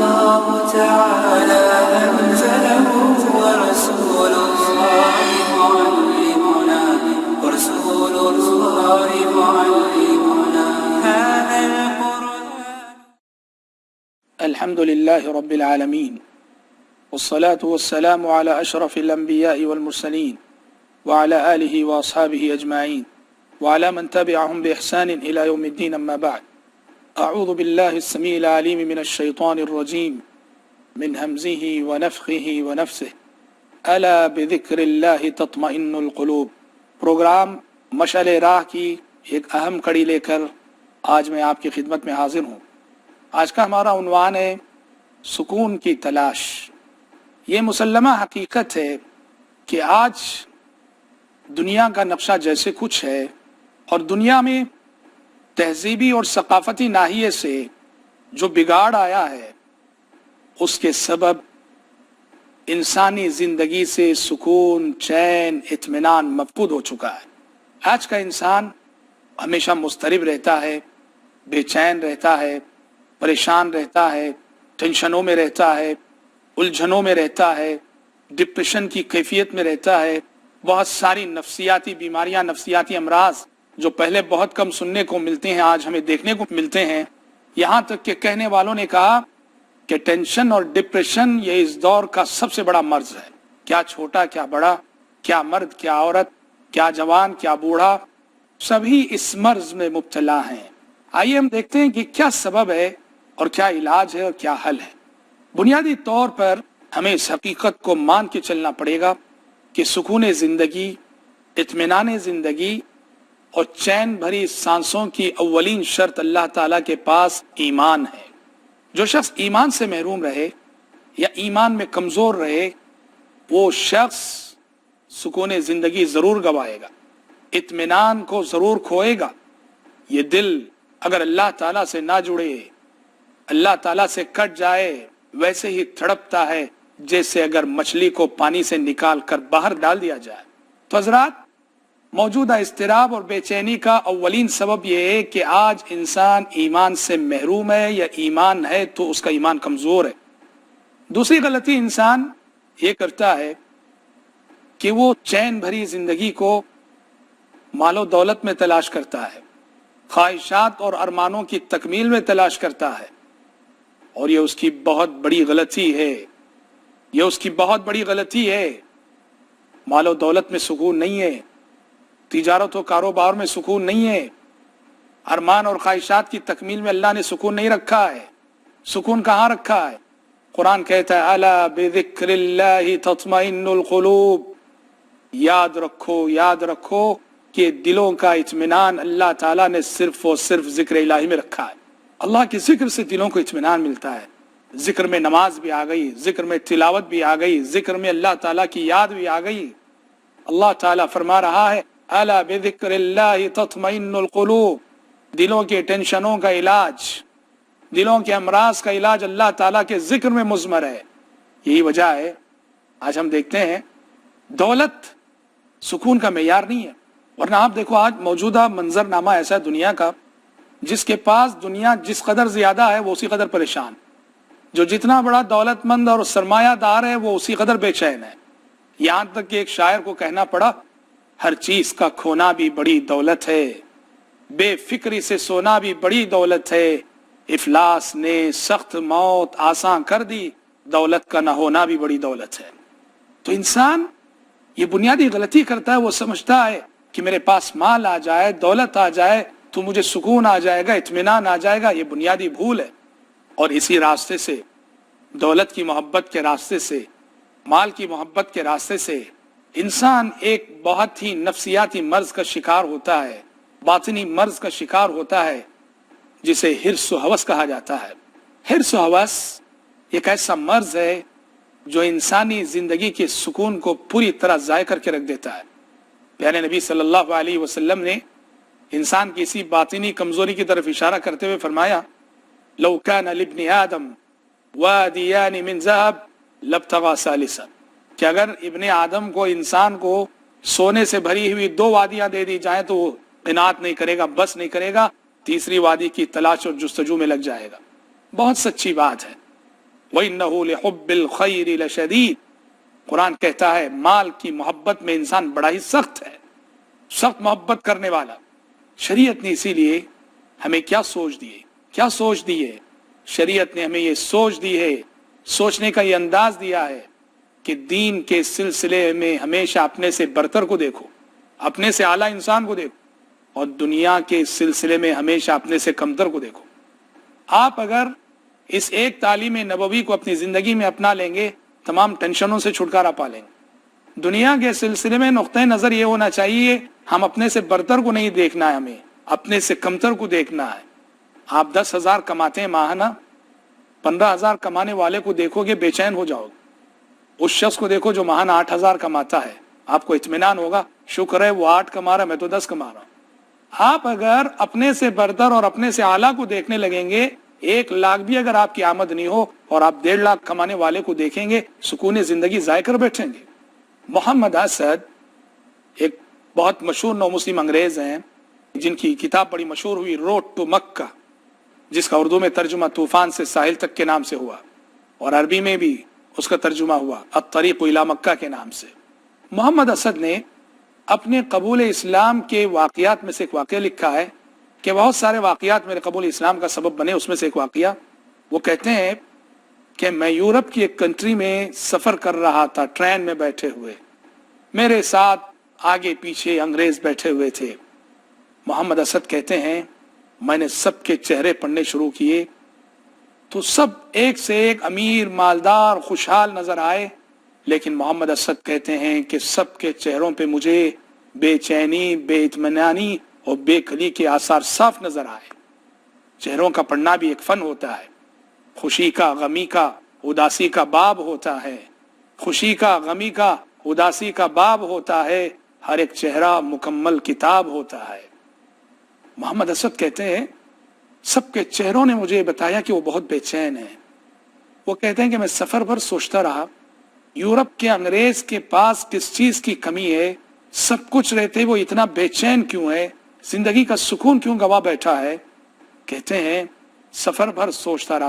الله تعالى أنزله ورسول الله معلمنا هذا القرآن. الحمد لله رب العالمين والصلاة والسلام على أشرف الأنبياء والمرسلين وعلى آله وأصحابه أجمعين وعلى من تبعهم بإحسان إلى يوم الدين. أما بعد، أعوذ بالله السميع العليم من الشيطان الرجيم من همزه ونفخه ونفسه ألا بذكر الله تطمئن القلوب. پروگرام مشعل راہ کی ایک اہم کڑی لے کر آج میں آپ کی خدمت میں حاضر ہوں. آج کا ہمارا عنوان ہے سکون کی تلاش. یہ مسلمہ حقیقت ہے کہ آج دنیا کا نقشہ جیسے کچھ ہے اور دنیا میں تہذیبی اور ثقافتی ناحیے سے جو بگاڑ آیا ہے اس کے سبب انسانی زندگی سے سکون، چین، اطمینان مفقود ہو چکا ہے. آج کا انسان ہمیشہ مضطرب رہتا ہے، بے چین رہتا ہے، پریشان رہتا ہے، ٹینشنوں میں رہتا ہے، الجھنوں میں رہتا ہے، ڈپریشن کی کیفیت میں رہتا ہے. بہت ساری نفسیاتی بیماریاں، نفسیاتی امراض جو پہلے بہت کم سننے کو ملتے ہیں آج ہمیں دیکھنے کو ملتے ہیں. یہاں تک کہ کہنے والوں نے کہا کہ ٹینشن اور ڈپریشن یہ اس دور کا سب سے بڑا مرض ہے. کیا چھوٹا، کیا بڑا، کیا مرد، کیا عورت، کیا جوان، کیا بوڑھا، سبھی اس مرض میں مبتلا ہیں. آئیے ہم دیکھتے ہیں کہ کیا سبب ہے اور کیا علاج ہے اور کیا حل ہے. بنیادی طور پر ہمیں اس حقیقت کو مان کے چلنا پڑے گا کہ سکون زندگی، اطمینان زندگی اور چین بھری سانسوں کی اولین شرط اللہ تعالیٰ کے پاس ایمان ہے. جو شخص ایمان سے محروم رہے یا ایمان میں کمزور رہے وہ شخص سکون زندگی ضرور گوائے گا، اطمینان کو ضرور کھوئے گا. یہ دل اگر اللہ تعالیٰ سے نہ جڑے، اللہ تعالیٰ سے کٹ جائے، ویسے ہی تڑپتا ہے جیسے اگر مچھلی کو پانی سے نکال کر باہر ڈال دیا جائے. تو حضرات، موجودہ اضطراب اور بے چینی کا اولین سبب یہ ہے کہ آج انسان ایمان سے محروم ہے یا ایمان ہے تو اس کا ایمان کمزور ہے. دوسری غلطی انسان یہ کرتا ہے کہ وہ چین بھری زندگی کو مال و دولت میں تلاش کرتا ہے، خواہشات اور ارمانوں کی تکمیل میں تلاش کرتا ہے، اور یہ اس کی بہت بڑی غلطی ہے. یہ اس کی بہت بڑی غلطی ہے. مال و دولت میں سکون نہیں ہے، تجارت و کاروبار میں سکون نہیں ہے، ارمان اور خواہشات کی تکمیل میں اللہ نے سکون نہیں رکھا ہے. سکون کہاں رکھا ہے؟ قرآن کہتا ہے الا بذکر اللہ تطمئن القلوب. یاد رکھو کہ دلوں کا اطمینان اللہ تعالیٰ نے صرف اور صرف ذکر الہی میں رکھا ہے. اللہ کے ذکر سے دلوں کو اطمینان ملتا ہے. ذکر میں نماز بھی آ گئی، ذکر میں تلاوت بھی آ گئی، ذکر میں اللہ تعالیٰ کی یاد بھی آ گئی. اللہ تعالیٰ فرما رہا ہے الا بذکر اللہ تطمئن القلوب. دلوں کے ٹینشنوں کا علاج، دلوں کے امراض کا علاج اللہ تعالیٰ کے ذکر میں مضمر ہے. یہی وجہ ہے آج ہم دیکھتے ہیں دولت سکون کا معیار نہیں ہے. ورنہ آپ دیکھو آج موجودہ منظر نامہ ایسا ہے دنیا کا، جس کے پاس دنیا جس قدر زیادہ ہے وہ اسی قدر پریشان، جو جتنا بڑا دولت مند اور سرمایہ دار ہے وہ اسی قدر بے چین ہے. یہاں تک کہ ایک شاعر کو کہنا پڑا ہر چیز کا کھونا بھی بڑی دولت ہے، بے فکری سے سونا بھی بڑی دولت ہے، افلاس نے سخت موت آسان کر دی، دولت کا نہ ہونا بھی بڑی دولت ہے. تو انسان یہ بنیادی غلطی کرتا ہے، وہ سمجھتا ہے کہ میرے پاس مال آ جائے، دولت آ جائے تو مجھے سکون آ جائے گا، اطمینان آ جائے گا. یہ بنیادی بھول ہے. اور اسی راستے سے، دولت کی محبت کے راستے سے، مال کی محبت کے راستے سے انسان ایک بہت ہی نفسیاتی مرض کا شکار ہوتا ہے، باطنی مرض کا شکار ہوتا ہے جسے حرص و ہوس کہا جاتا ہے. حرص و ہوس ایک ایسا مرض ہے جو انسانی زندگی کے سکون کو پوری طرح ضائع کر کے رکھ دیتا ہے. پیارے نبی صلی اللہ علیہ وسلم نے انسان کی اسی باطنی کمزوری کی طرف اشارہ کرتے ہوئے فرمایا لو كان لابن آدم وادیان من ذهب لابتغى ثالثا، کہ اگر ابن آدم کو، انسان کو سونے سے بھری ہوئی 2 وادیاں دے دی جائیں تو وہ قناعت نہیں کرے گا، بس نہیں کرے گا، تیسری وادی کی تلاش اور جستجو میں لگ جائے گا. بہت سچی بات ہے. وَإِنَّهُ لِحُبِّ الْخَيْرِ لَشَدِيدٌ، قرآن کہتا ہے مال کی محبت میں انسان بڑا ہی سخت ہے، سخت محبت کرنے والا۔ شریعت نے اسی لیے ہمیں کیا سوچ دی ہے؟ شریعت نے ہمیں یہ سوچ دی ہے، سوچنے کا یہ انداز دیا ہے کہ دین کے سلسلے میں ہمیشہ اپنے سے برتر کو دیکھو، اپنے سے اعلیٰ انسان کو دیکھو، اور دنیا کے سلسلے میں ہمیشہ اپنے سے کمتر کو دیکھو۔ آپ اگر اس ایک تعلیم نبوی کو اپنی زندگی میں اپنا لیں گے، تمام ٹینشنوں سے چھٹکارا پا لیں گے۔ دنیا کے سلسلے میں نقطۂ نظر یہ ہونا چاہیے، ہم اپنے سے برتر کو نہیں دیکھنا ہے، ہمیں اپنے سے کمتر کو دیکھنا ہے۔ آپ 10,000 کماتے ہیں ماہانہ، 15,000 کمانے والے کو دیکھو گے بے چین ہو جاؤ گے۔ اس شخص کو دیکھو جو ماہانہ 8,000 کماتا ہے، آپ کو اطمینان ہوگا، شکر ہے وہ 8 کما رہا ہے، میں تو 10 کما رہا ہوں۔ آپ اگر اپنے سے برتر اور اپنے سے اعلیٰ کو دیکھنے لگیں گے، 1 لاکھ بھی اگر آپ کی آمدنی ہو اور آپ 1.5 لاکھ کمانے والے کو دیکھیں گے، سکون زندگی ضائع کر بیٹھیں گے۔ محمد اسد ایک بہت مشہور نو مسلم انگریز ہیں، جن کی کتاب بڑی مشہور ہوئی روڈ ٹو مکہ، جس کا اردو میں ترجمہ طوفان سے ساحل تک کے نام سے ہوا، اور عربی میں بھی اس کا ترجمہ ہوا الطریق الی مکہ کے نام سے۔ محمد اسد نے اپنے قبول اسلام کے واقعات میں سے ایک واقعہ لکھا ہے کہ بہت سارے واقعات میرے قبول اسلام کا سبب بنے، اس میں سے ایک واقعہ وہ کہتے ہیں کہ میں یورپ کی ایک کنٹری میں سفر کر رہا تھا، ٹرین میں بیٹھے ہوئے، میرے ساتھ آگے پیچھے انگریز بیٹھے ہوئے تھے۔ محمد اسد کہتے ہیں میں نے سب کے چہرے پڑھنے شروع کیے تو سب ایک سے ایک امیر، مالدار، خوشحال نظر آئے، لیکن محمد اسد کہتے ہیں کہ سب کے چہروں پہ مجھے بے چینی، بے اطمینانی اور بے کلی کے آثار صاف نظر آئے۔ چہروں کا پڑھنا بھی ایک فن ہوتا ہے، خوشی کا، غمی کا، اداسی کا باب ہوتا ہے، خوشی کا، غمی کا، اداسی کا باب ہوتا ہے، ہر ایک چہرہ مکمل کتاب ہوتا ہے۔ محمد اسد کہتے ہیں سب کے چہروں نے مجھے بتایا کہ وہ بہت بے چین ہیں۔ وہ کہتے ہیں کہ میں سفر بھر سوچتا رہا یورپ کے انگریز کے پاس کس چیز کی کمی ہے، سب کچھ رہتے وہ اتنا بے چین کیوں ہے، زندگی کا سکون کیوں گوا بیٹھا ہے۔ کہتے ہیں سفر بھر سوچتا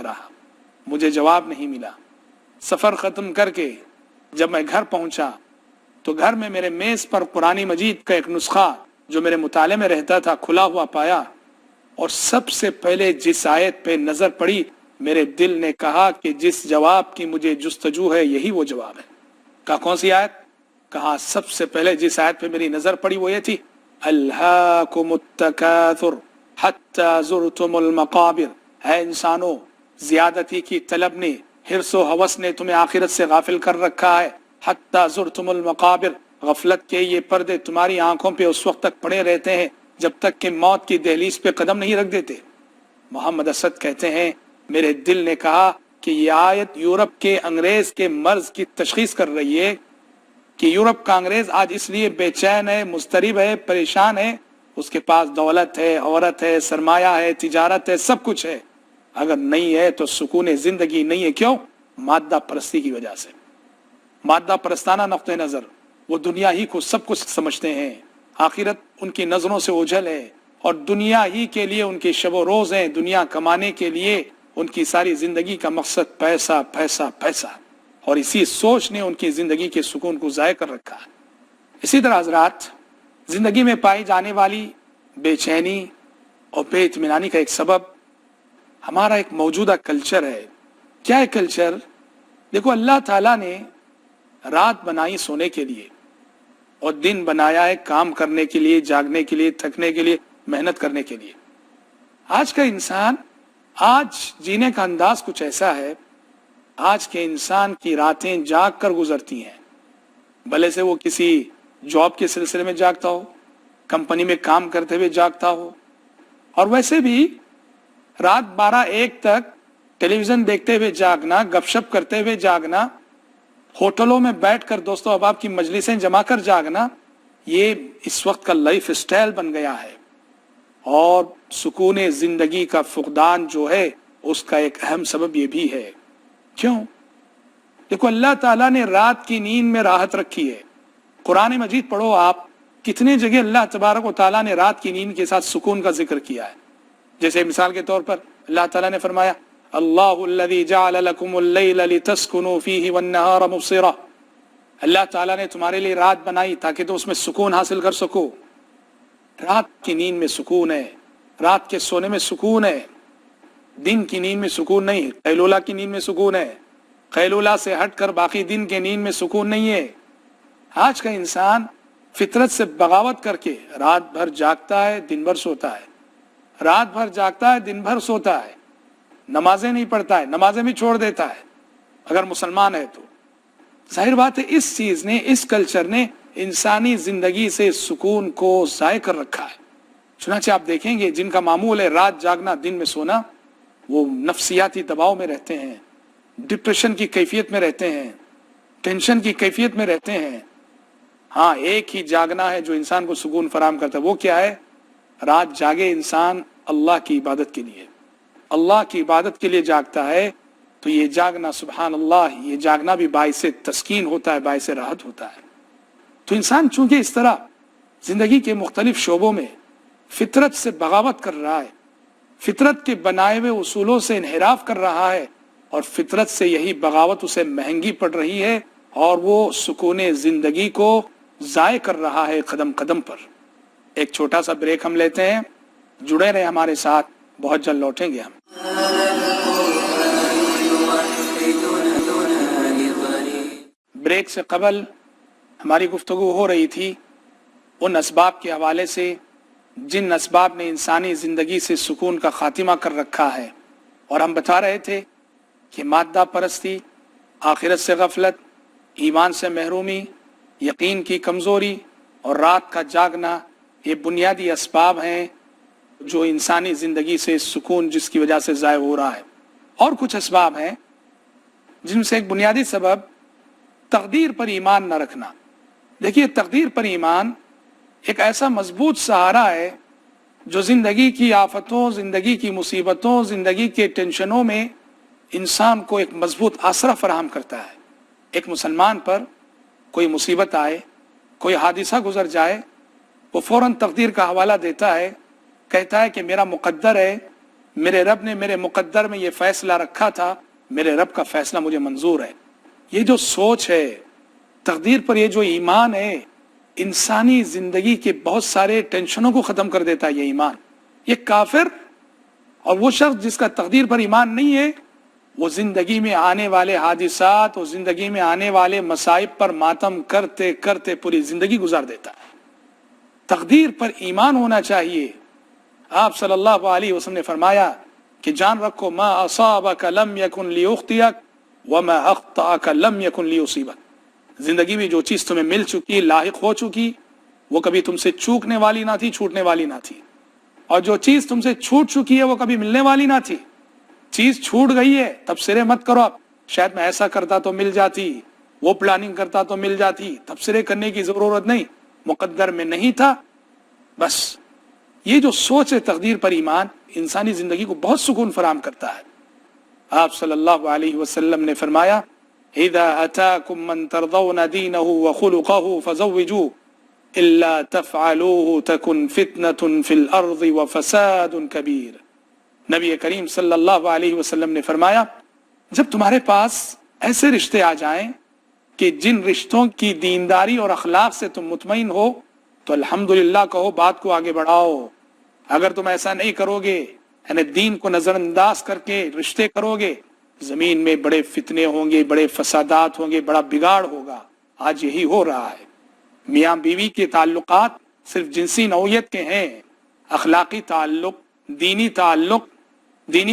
رہا، مجھے جواب نہیں ملا۔ سفر ختم کر کے جب میں گھر پہنچا تو گھر میں میرے میز پر قرآن مجید کا ایک نسخہ جو میرے مطالعے میں رہتا تھا کھلا ہوا پایا، اور سب سے پہلے جس آیت پہ نظر پڑی میرے دل نے کہا کہ جس جواب کی مجھے جستجو ہے یہی وہ جواب ہے۔ کہا کون سی آیت؟ کہا سب سے پہلے جس آیت پہ میری نظر پڑی وہ یہ تھی الہاکم التکاثر حتی زرتم المقابر، اے انسانوں زیادتی کی طلب نے، حرص و ہوس نے تمہیں آخرت سے غافل کر رکھا ہے، حتی زرتم المقابر، غفلت کے یہ پردے تمہاری آنکھوں پہ اس وقت تک پڑے رہتے ہیں جب تک کہ موت کی دہلیز پہ قدم نہیں رکھ دیتے۔ محمد اسد کہتے ہیں میرے دل نے کہا کہ یہ آیت یورپ کے انگریز کے مرض کی تشخیص کر رہی ہے کہ یورپ کا انگریز آج اس لیے بے چین ہے، مضطرب ہے، پریشان ہے، اس کے پاس دولت ہے، عورت ہے، سرمایہ ہے، تجارت ہے، سب کچھ ہے، اگر نہیں ہے تو سکون زندگی نہیں ہے۔ کیوں؟ مادہ پرستی کی وجہ سے، مادہ پرستانہ نقطہ نظر، وہ دنیا ہی کو سب کچھ سمجھتے ہیں، آخرت ان کی نظروں سے اوجھل ہے، اور دنیا ہی کے لیے ان کے شب و روز ہیں، دنیا کمانے کے لیے ان کی ساری زندگی کا مقصد پیسہ پیسہ پیسہ، اور اسی سوچ نے ان کی زندگی کے سکون کو ضائع کر رکھا ہے۔ اسی طرح حضرات زندگی میں پائی جانے والی بے چینی اور بے اطمینانی کا ایک سبب ہمارا ایک موجودہ کلچر ہے۔ کیا ہے کلچر؟ دیکھو اللہ تعالیٰ نے رات بنائی سونے کے لیے اور دن بنایا ہے کام کرنے کے لیے، جاگنے کے لیے، تھکنے کے لیے، محنت کرنے کے لیے۔ آج کا انسان، آج جینے کا انداز کچھ ایسا ہے، آج کے انسان کی راتیں جاگ کر گزرتی ہیں، بھلے سے وہ کسی جاب کے سلسلے میں جاگتا ہو، کمپنی میں کام کرتے ہوئے جاگتا ہو، اور ویسے بھی رات 12-1 تک ٹیلی ویژن دیکھتے ہوئے جاگنا، گپ شپ کرتے ہوئے جاگنا، ہوٹلوں میں بیٹھ کر دوستوں احباب کی مجلسیں جما کر جاگنا، یہ اس وقت کا لائف سٹائل بن گیا ہے، اور سکون زندگی کا فقدان جو ہے اس کا ایک اہم سبب یہ بھی ہے۔ کیوں؟ دیکھو اللہ تعالیٰ نے رات کی نیند میں راحت رکھی ہے۔ قرآن مجید پڑھو آپ، کتنے جگہ اللہ تبارک و تعالیٰ نے رات کی نیند کے ساتھ سکون کا ذکر کیا ہے۔ جیسے مثال کے طور پر اللہ تعالیٰ نے فرمایا اللہ الذی جعل لکم اللیل لتسکنوا فیہ والنہار مبصرا، اللہ تعالیٰ نے تمہارے لیے رات بنائی تاکہ تم اس میں سکون حاصل کر سکو۔ رات کی نیند میں سکون ہے، رات کے سونے میں سکون ہے، دن کی نیند میں سکون نہیں۔ قیلولہ کی نیند میں سکون ہے، قیلولہ سے ہٹ کر باقی دن کے نیند میں سکون نہیں ہے۔ آج کا انسان فطرت سے بغاوت کر کے رات بھر جاگتا ہے، دن بھر سوتا ہے، رات بھر جاگتا ہے، دن بھر سوتا ہے، نمازیں نہیں پڑھتا ہے، نمازیں بھی چھوڑ دیتا ہے اگر مسلمان ہے تو۔ ظاہر بات ہے اس چیز نے، اس کلچر نے انسانی زندگی سے سکون کو ضائع کر رکھا ہے۔ چنانچہ آپ دیکھیں گے جن کا معمول ہے رات جاگنا دن میں سونا، وہ نفسیاتی دباؤ میں رہتے ہیں، ڈپریشن کی کیفیت میں رہتے ہیں، ٹینشن کی کیفیت میں رہتے ہیں۔ ہاں ایک ہی جاگنا ہے جو انسان کو سکون فراہم کرتا ہے، وہ کیا ہے؟ رات جاگے انسان اللہ کی عبادت کے لیے، اللہ کی عبادت کے لیے جاگتا ہے، تو یہ جاگنا سبحان اللہ، یہ جاگنا بھی باعث تسکین ہوتا ہے، باعث راحت ہوتا ہے۔ تو انسان چونکہ اس طرح زندگی کے مختلف شعبوں میں فطرت سے بغاوت کر رہا ہے، فطرت کے بنائے ہوئے اصولوں سے انحراف کر رہا ہے، اور فطرت سے یہی بغاوت اسے مہنگی پڑ رہی ہے، اور وہ سکون زندگی کو ضائع کر رہا ہے قدم قدم پر۔ ایک چھوٹا سا بریک ہم لیتے ہیں، جڑے رہے ہمارے ساتھ، بہت جلد لوٹیں گے ہم۔ بریک سے قبل ہماری گفتگو ہو رہی تھی ان اسباب کے حوالے سے جن اسباب نے انسانی زندگی سے سکون کا خاتمہ کر رکھا ہے، اور ہم بتا رہے تھے کہ مادہ پرستی، آخرت سے غفلت، ایمان سے محرومی، یقین کی کمزوری اور رات کا جاگنا، یہ بنیادی اسباب ہیں جو انسانی زندگی سے سکون جس کی وجہ سے ضائع ہو رہا ہے۔ اور کچھ اسباب ہیں جن سے ایک بنیادی سبب تقدیر پر ایمان نہ رکھنا۔ دیکھیے تقدیر پر ایمان ایک ایسا مضبوط سہارا ہے جو زندگی کی آفتوں، زندگی کی مصیبتوں، زندگی کے ٹینشنوں میں انسان کو ایک مضبوط آسرا فراہم کرتا ہے۔ ایک مسلمان پر کوئی مصیبت آئے، کوئی حادثہ گزر جائے، وہ فوراً تقدیر کا حوالہ دیتا ہے، کہتا ہے کہ میرا مقدر ہے، میرے رب نے میرے مقدر میں یہ فیصلہ رکھا تھا، میرے رب کا فیصلہ مجھے منظور ہے۔ یہ جو سوچ ہے تقدیر پر، یہ جو ایمان ہے، انسانی زندگی کے بہت سارے ٹینشنوں کو ختم کر دیتا ہے یہ ایمان۔ یہ کافر اور وہ شخص جس کا تقدیر پر ایمان نہیں ہے، وہ زندگی میں آنے والے حادثات اور زندگی میں آنے والے مصائب پر ماتم کرتے کرتے پوری زندگی گزار دیتا ہے۔ تقدیر پر ایمان ہونا چاہیے۔ آپ صلی اللہ علیہ وسلم نے فرمایا کہ جان رکھو ما اصابک لم یکن لیخطئک وما اخطأک لم یکن لیصیبک۔ زندگی میں جو چیز تمہیں مل چکی، لاحق ہو چکی، وہ کبھی تم سے چوکنے والی نہ تھی، چھوٹنے والی نہ تھی، اور جو چیز تم سے چھوٹ چکی ہے وہ کبھی ملنے والی نہ تھی۔ چیز چھوٹ گئی ہے، تبصرے مت کرو، اب شاید میں ایسا کرتا تو مل جاتی، وہ پلاننگ کرتا تو مل جاتی، تبصرے کرنے کی ضرورت نہیں، مقدر میں نہیں تھا بس۔ یہ جو سوچ ہے تقدیر پر ایمان، انسانی زندگی کو بہت سکون فراہم کرتا ہے۔ آپ صلی اللہ علیہ وسلم نے فرمایا اذا اتاکم من ترضون دینہ وخلقہ فزوجوہ الا تفعلوہ تکن فتنة فی الارض وفساد کبیر۔ نبی کریم صلی اللہ علیہ وسلم نے فرمایا جب تمہارے پاس ایسے رشتے آ جائیں کہ جن رشتوں کی دینداری اور اخلاق سے تم مطمئن ہو تو الحمدللہ کہو، بات کو آگے بڑھاؤ۔ اگر تم ایسا نہیں کرو گے، یعنی دین کو نظر انداز کر کے رشتے کرو گے، زمین میں بڑے فتنے ہوں گے، بڑے فسادات ہوں گے، بڑا بگاڑ ہوگا۔ آج یہی ہو رہا ہے۔ میاں بیوی کے تعلقات صرف جنسی نوعیت کے ہیں، اخلاقی تعلق، دینی تعلق، دینی